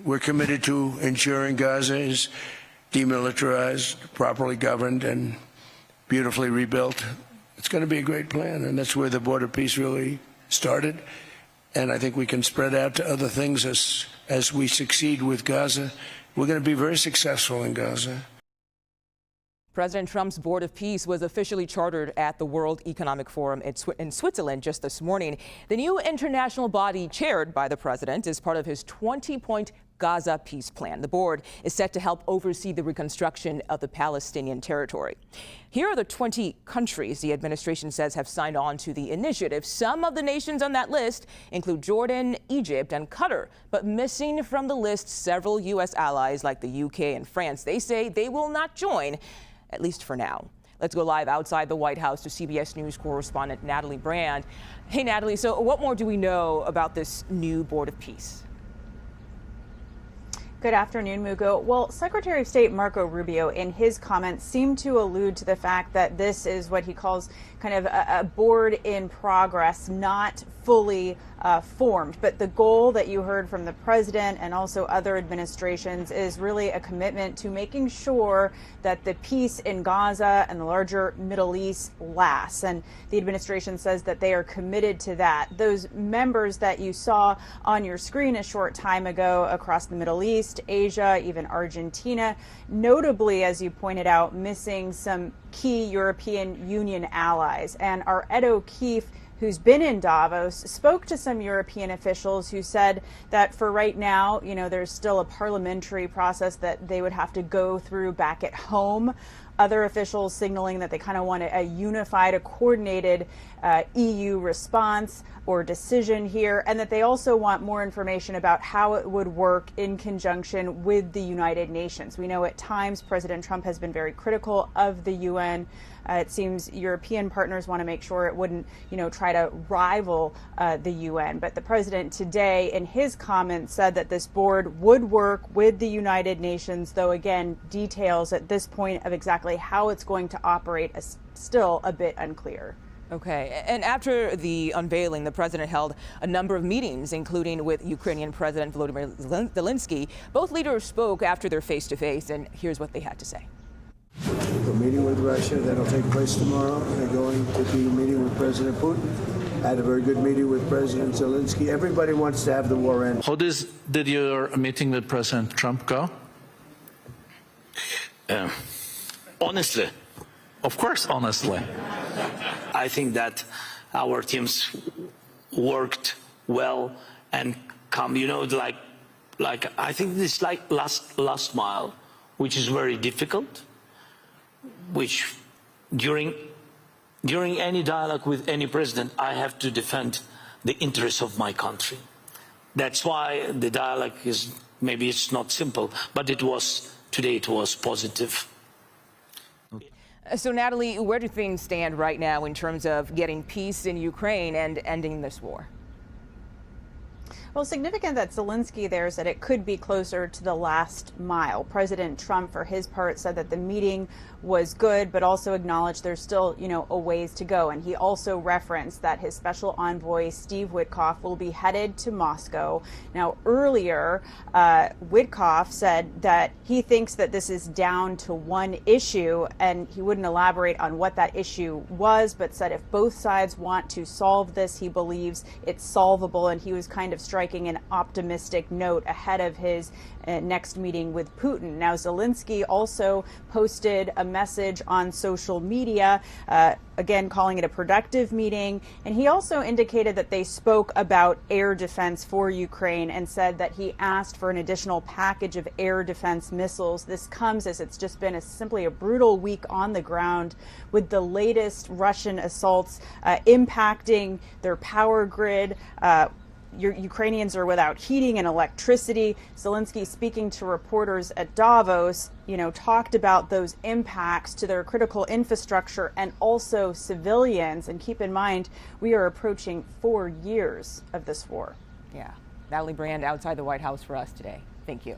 we're committed to ensuring Gaza is demilitarized, properly governed, and beautifully rebuilt. It's going to be a great plan, and that's where the border peace really started. And I think we can spread out to other things as we succeed with Gaza. We're going to be very successful in Gaza. President Trump's Board of Peace was officially chartered at the World Economic Forum in Switzerland just this morning. The new international body, chaired by the president, is part of his 20-point Gaza peace plan. The board is set to help oversee the reconstruction of the Palestinian territory. Here are the 20 countries the administration says have signed on to the initiative. Some of the nations on that list include Jordan, Egypt, and Qatar, but missing from the list several U.S. allies like the UK and France. They say they will not join, at least for now. Let's go live outside the White House to CBS News correspondent Natalie Brand. Hey, Natalie, so what more do we know about this new Board of Peace? Good afternoon, Mugo. Well, Secretary of State Marco Rubio, in his comments, seemed to allude to the fact that this is what he calls kind of a board in progress, not fully formed. But the goal that you heard from the president and also other administrations is really a commitment to making sure that the peace in Gaza and the larger Middle East lasts. And the administration says that they are committed to that. Those members that you saw on your screen a short time ago across the Middle East, Asia, even Argentina, notably, as you pointed out, missing some key European Union allies. And our Ed O'Keefe, who's been in Davos, spoke to some European officials who said that for right now, there's still a parliamentary process that they would have to go through back at home. Other officials signaling that they kind of want a unified, a coordinated EU response or decision here, and that they also want more information about how it would work in conjunction with the United Nations. We know at times President Trump has been very critical of the UN. It seems European partners want to make sure it wouldn't, try to rival the UN. But the president today, in his comments, said that this board would work with the United Nations, though, again, details at this point of exactly how it's going to operate is still a bit unclear. Okay. And after the unveiling, the president held a number of meetings, including with Ukrainian President Volodymyr Zelenskyy. Both leaders spoke after their face-to-face, and here's what they had to say. We're meeting with Russia. That'll take place tomorrow. They're going to be meeting with President Putin. I had a very good meeting with President Zelenskyy. Everybody wants to have the war end. How did your meeting with President Trump go? Honestly, Of course, honestly. I think that our teams worked well and come, like I think this like last mile, which is very difficult, which during any dialogue with any president, I have to defend the interests of my country. That's why the dialogue is, maybe it's not simple, but today it was positive. So, Natalie, where do things stand right now in terms of getting peace in Ukraine and ending this war? Well, significant that Zelenskyy there said it could be closer to the last mile. President Trump, for his part, said that the meeting was good, but also acknowledged there's still, a ways to go. And he also referenced that his special envoy, Steve Witkoff, will be headed to Moscow. Now, earlier, Witkoff said that he thinks that this is down to one issue, and he wouldn't elaborate on what that issue was, but said if both sides want to solve this, he believes it's solvable. And he was kind of striking an optimistic note ahead of his next meeting with Putin. Now, Zelenskyy also posted a message on social media, again calling it a productive meeting, and he also indicated that they spoke about air defense for Ukraine and said that he asked for an additional package of air defense missiles. This comes as it's just been simply a brutal week on the ground, with the latest Russian assaults impacting their power grid. Ukrainians are without heating and electricity. Zelenskyy, speaking to reporters at Davos, talked about those impacts to their critical infrastructure and also civilians. And keep in mind, we are approaching 4 years of this war. Yeah. Natalie Brand outside the White House for us today. Thank you.